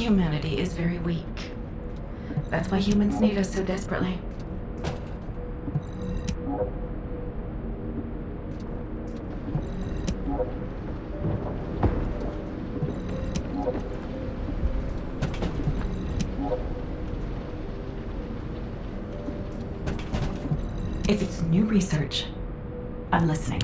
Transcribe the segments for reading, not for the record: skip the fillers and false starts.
Humanity is very weak. That's why humans need us so desperately. If it's new research, I'm listening.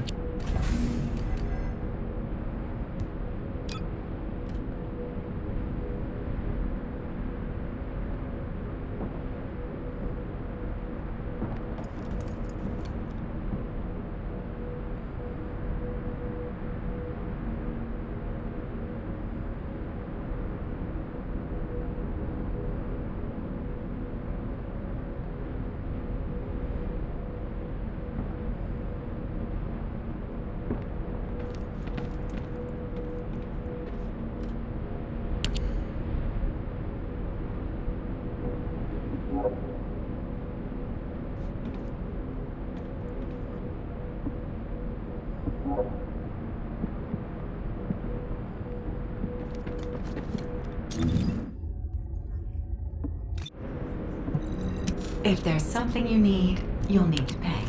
If there's something you need, you'll need to pay.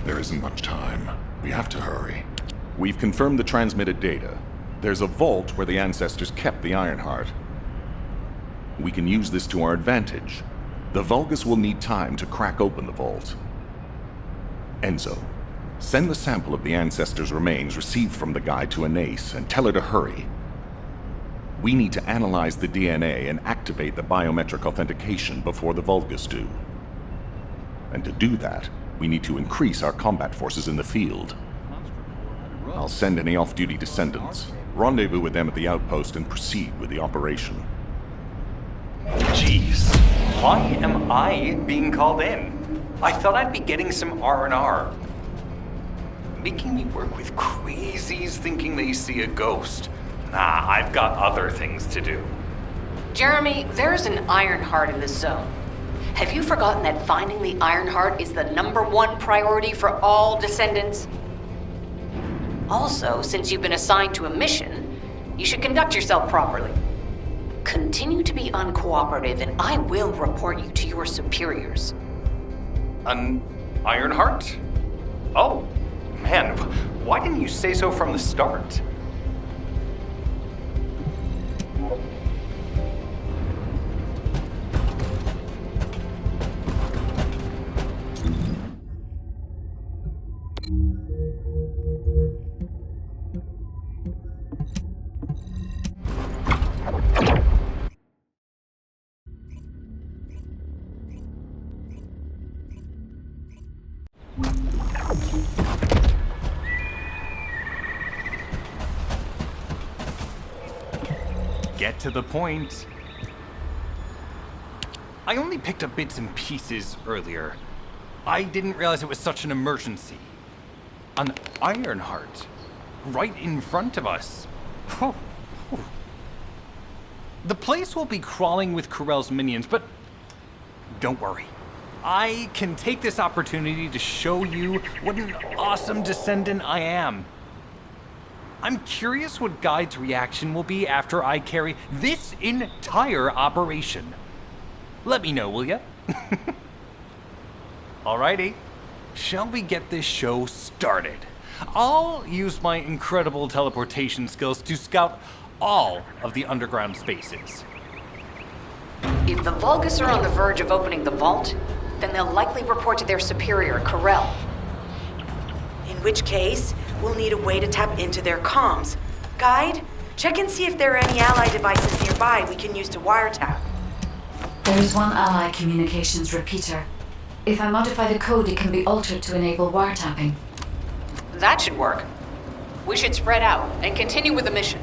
There isn't much time. We have to hurry. We've confirmed the transmitted data. There's a vault where the ancestors kept the Ironheart. We can use this to our advantage. The Vulgus will need time to crack open the vault. Enzo, send the sample of the ancestors' remains received from the guide to Anais and tell her to hurry. We need to analyze the DNA and activate the biometric authentication before the Vulgus do. And to do that, we need to increase our combat forces in the field. I'll send any off-duty descendants, rendezvous with them at the outpost, and proceed with the operation. Jeez, why am I being called in? I thought I'd be getting some R&R. Making me work with crazies thinking they see a ghost. Nah, I've got other things to do. Jeremy, there's an Ironheart in this zone. Have you forgotten that finding the Ironheart is the #1 priority for all descendants? Also, since you've been assigned to a mission, you should conduct yourself properly. Continue to be uncooperative and I will report you to your superiors. An Ironheart? Oh, man, why didn't you say so from the start? Get to the point. I only picked up bits and pieces earlier. I didn't realize it was such an emergency. An Ironheart, right in front of us. The place will be crawling with Corell's minions, but don't worry. I can take this opportunity to show you what an awesome descendant I am. I'm curious what Guide's reaction will be after I carry this entire operation. Let me know, will ya? Alrighty, shall we get this show started? I'll use my incredible teleportation skills to scout all of the underground spaces. If the Vulgus are on the verge of opening the vault, then they'll likely report to their superior, Corell. In which case, we'll need a way to tap into their comms. Guide, check and see if there are any ally devices nearby we can use to wiretap. There is one ally communications repeater. If I modify the code, it can be altered to enable wiretapping. That should work. We should spread out and continue with the mission.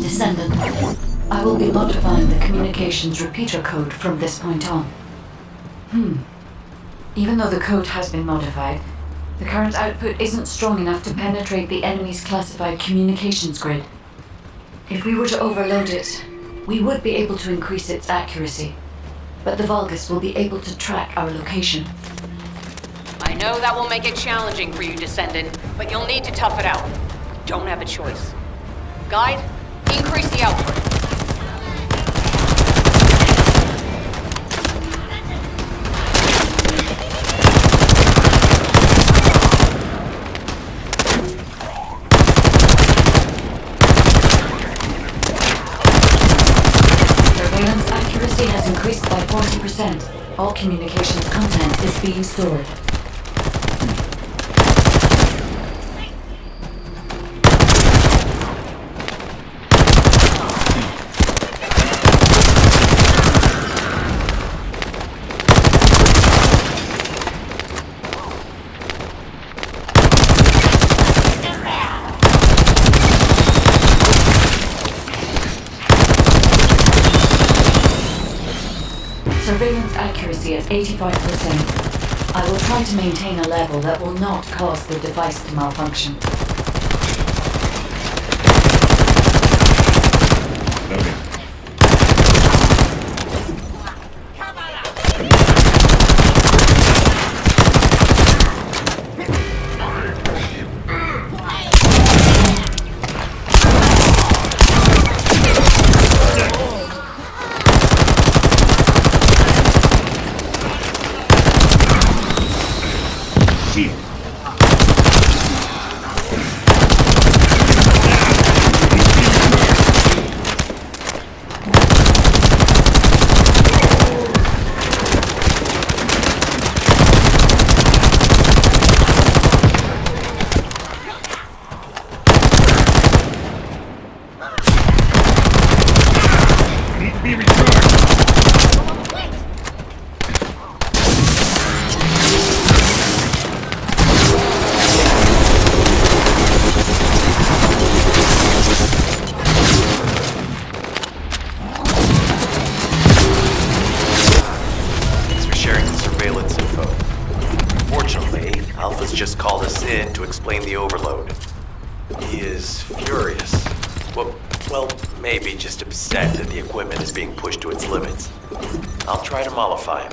Descendant, I will be modifying the communications repeater code from this point on. Even though the code has been modified, the current output isn't strong enough to penetrate the enemy's classified communications grid. If we were to overload it, we would be able to increase its accuracy, but the Vulgus will be able to track our location. I know that will make it challenging for you, Descendant, but you'll need to tough it out. Don't have a choice. Guide, increase the output. Surveillance accuracy has increased by 40%. All communications content is being stored. Surveillance accuracy at 85%. I will try to maintain a level that will not cause the device to malfunction. Alpha's just called us in to explain the overload. He is furious. Well, maybe just upset that the equipment is being pushed to its limits. I'll try to mollify him.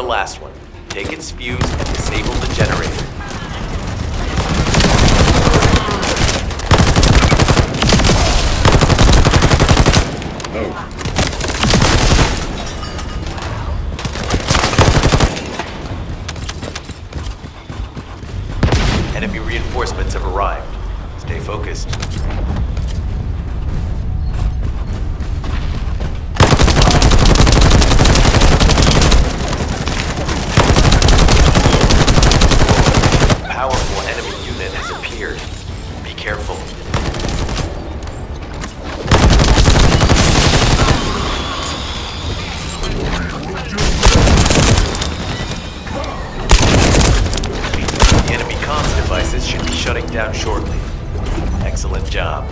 last one. Take its fuse and disable the generator. Enemy reinforcements have arrived. Stay focused. A powerful enemy unit has appeared. Be careful. The enemy comms devices should be shutting down shortly. Excellent job.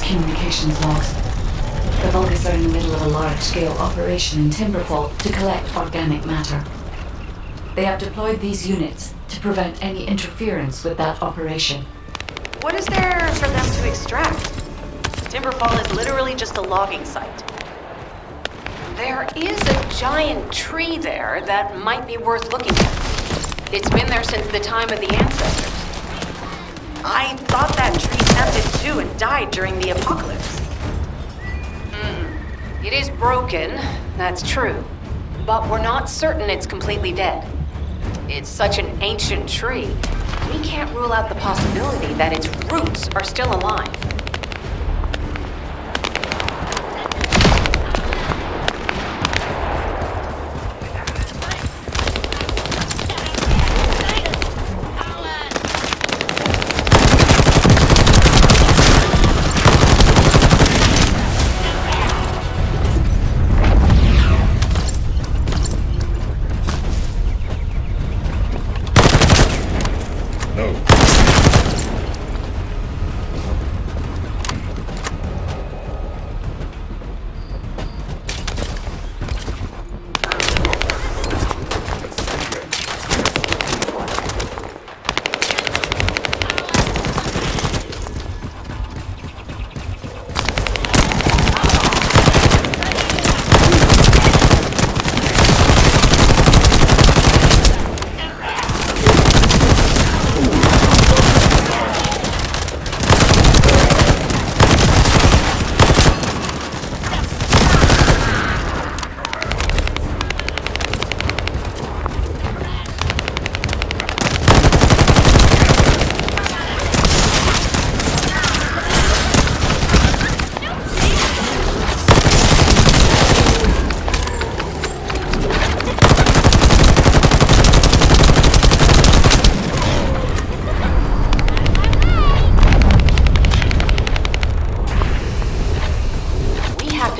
Communications logs. The Vulgus are in the middle of a large-scale operation in Timberfall to collect organic matter. They have deployed these units to prevent any interference with that operation. What is there for them to extract? Timberfall is literally just a logging site. There is a giant tree there that might be worth looking at. It's been there since the time of the ancestors. I thought that tree snapped in two and died during the apocalypse. It is broken, that's true. But we're not certain it's completely dead. It's such an ancient tree, we can't rule out the possibility that its roots are still alive.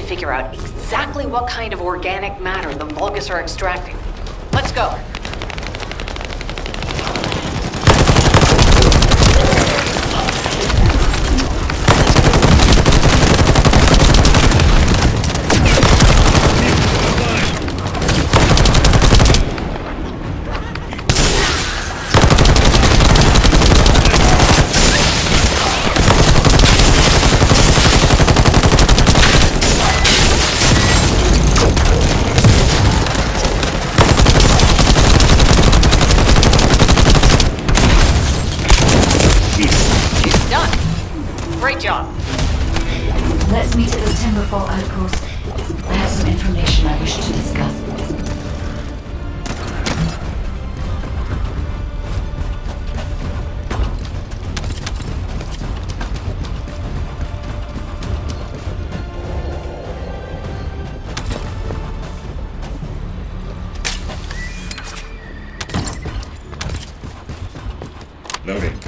Figure out exactly what kind of organic matter the Vulgus are extracting. Let's go. Let's meet at the Timberfall outpost. I have some information I wish to discuss. Loading.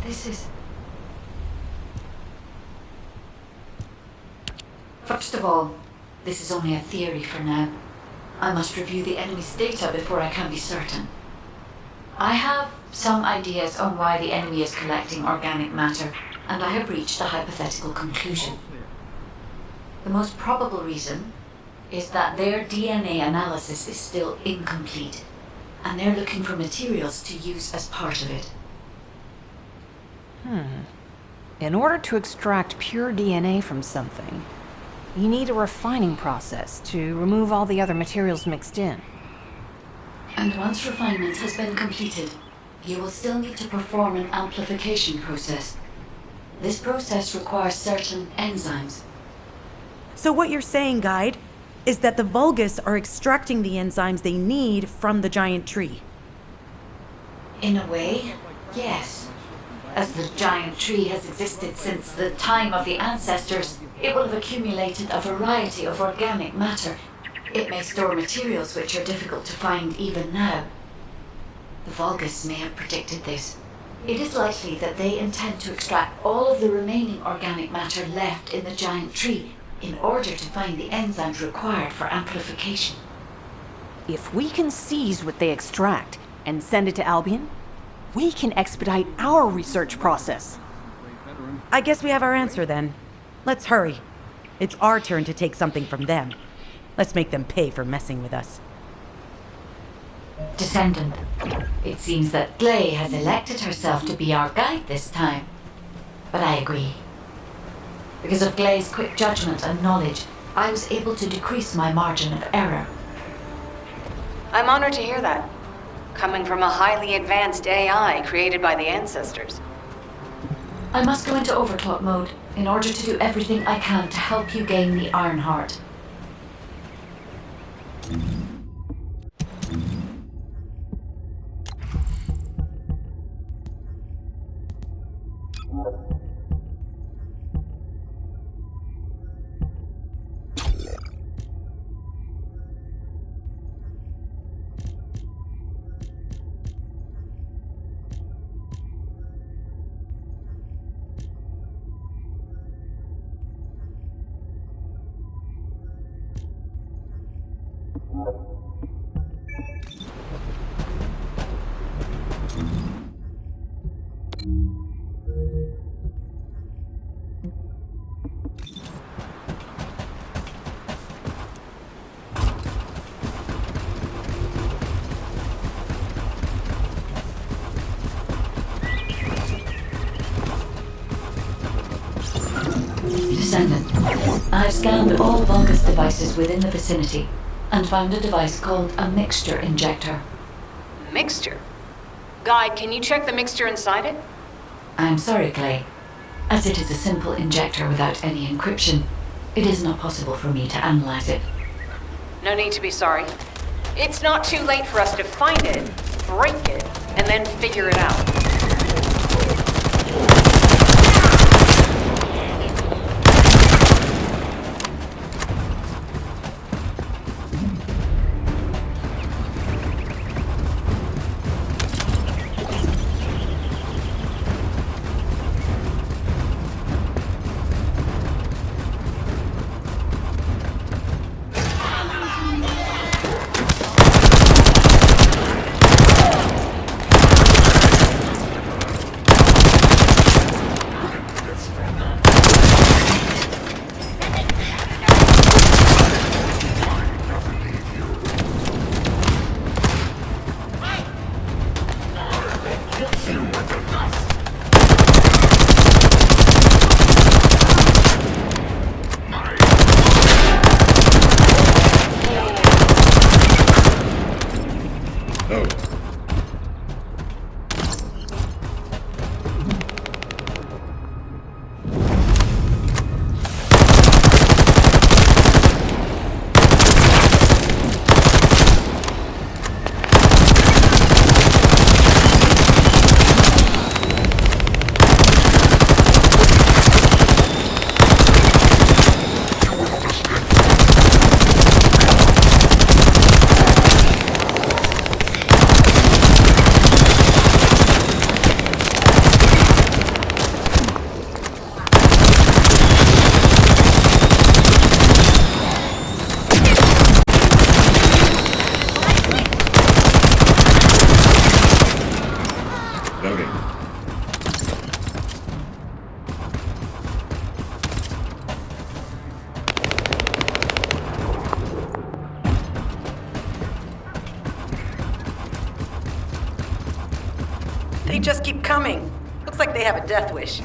This is... First of all, this is only a theory for now. I must review the enemy's data before I can be certain. I have some ideas on why the enemy is collecting organic matter, and I have reached a hypothetical conclusion. The most probable reason is that their DNA analysis is still incomplete, and they're looking for materials to use as part of it. In order to extract pure DNA from something, you need a refining process to remove all the other materials mixed in. And once refinement has been completed, you will still need to perform an amplification process. This process requires certain enzymes. So what you're saying, Guide, is that the Vulgus are extracting the enzymes they need from the giant tree. In a way, yes. As the giant tree has existed since the time of the ancestors, it will have accumulated a variety of organic matter. It may store materials which are difficult to find even now. The Vulgus may have predicted this. It is likely that they intend to extract all of the remaining organic matter left in the giant tree in order to find the enzymes required for amplification. If we can seize what they extract and send it to Albion, we can expedite our research process. I guess we have our answer then. Let's hurry. It's our turn to take something from them. Let's make them pay for messing with us. Descendant, it seems that Gley has elected herself to be our guide this time. But I agree. Because of Gley's quick judgment and knowledge, I was able to decrease my margin of error. I'm honored to hear that, coming from a highly advanced AI created by the ancestors. I must go into overclock mode in order to do everything I can to help you gain the Iron Heart. Descendant, I've scanned all Vulgus devices within the vicinity and found a device called a mixture injector. Mixture? Guide, can you check the mixture inside it? I'm sorry, Clay. As it is a simple injector without any encryption, it is not possible for me to analyze it. No need to be sorry. It's not too late for us to find it, break it, and then figure it out. They just keep coming. Looks like they have a death wish.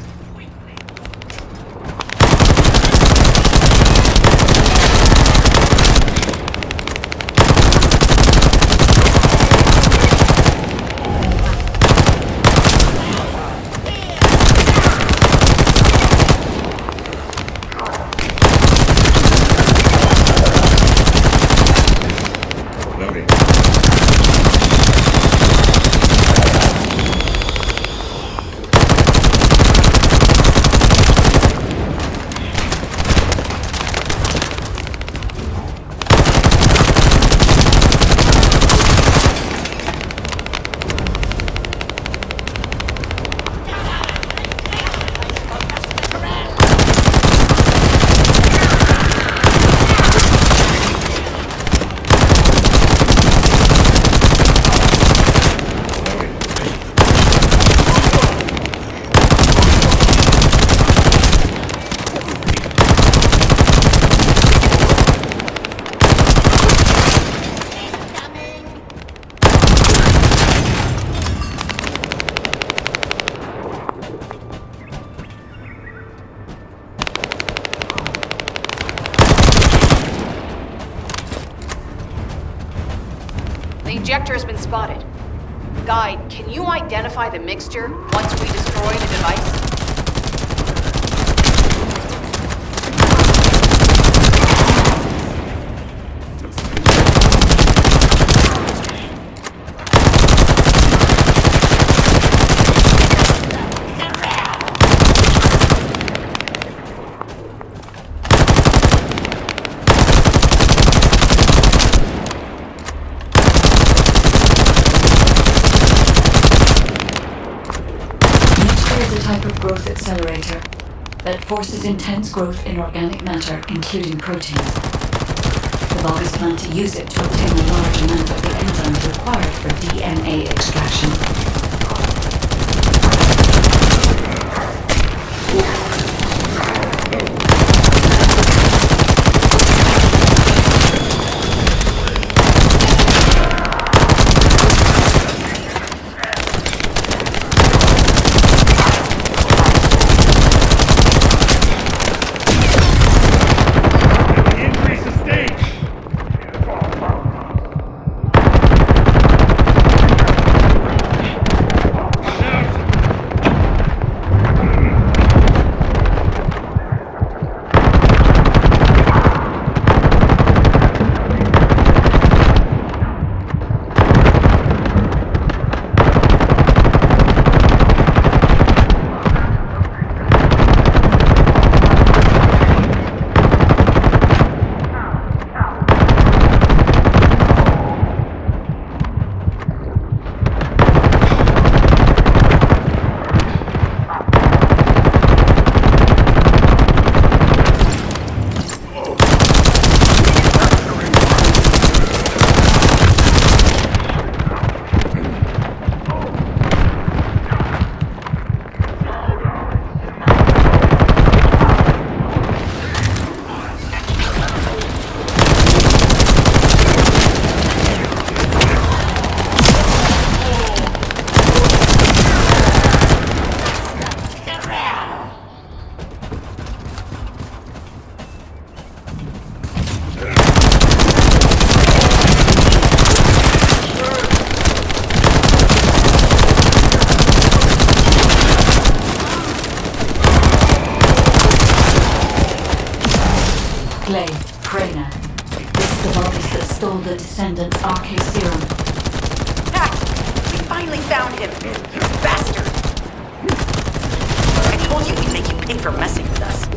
The ejector has been spotted. Guide, can you identify the mixture once we destroy the device? Growth accelerator that forces intense growth in organic matter, including proteins. The Vulgus plan to use it to obtain a large amount of the enzymes required for DNA extraction. Clay, Freyna. This is the bodies that stole the Descendant's RK serum. Ah! We finally found him! Bastard! I told you we'd make you pay for messing with us.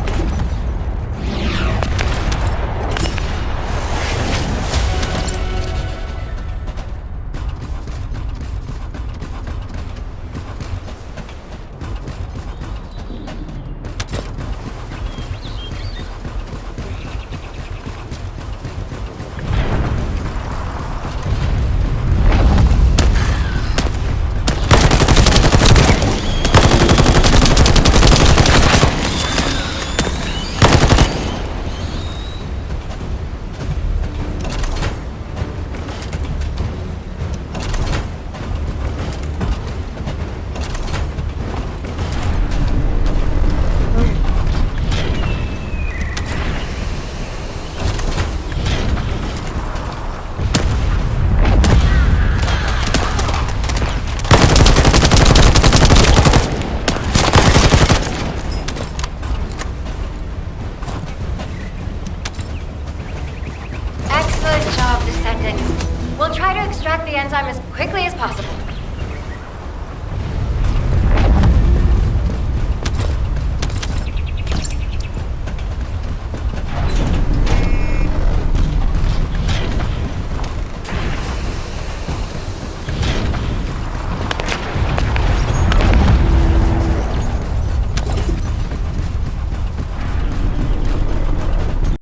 Excellent job, Descendant. We'll try to extract the enzyme as quickly as possible.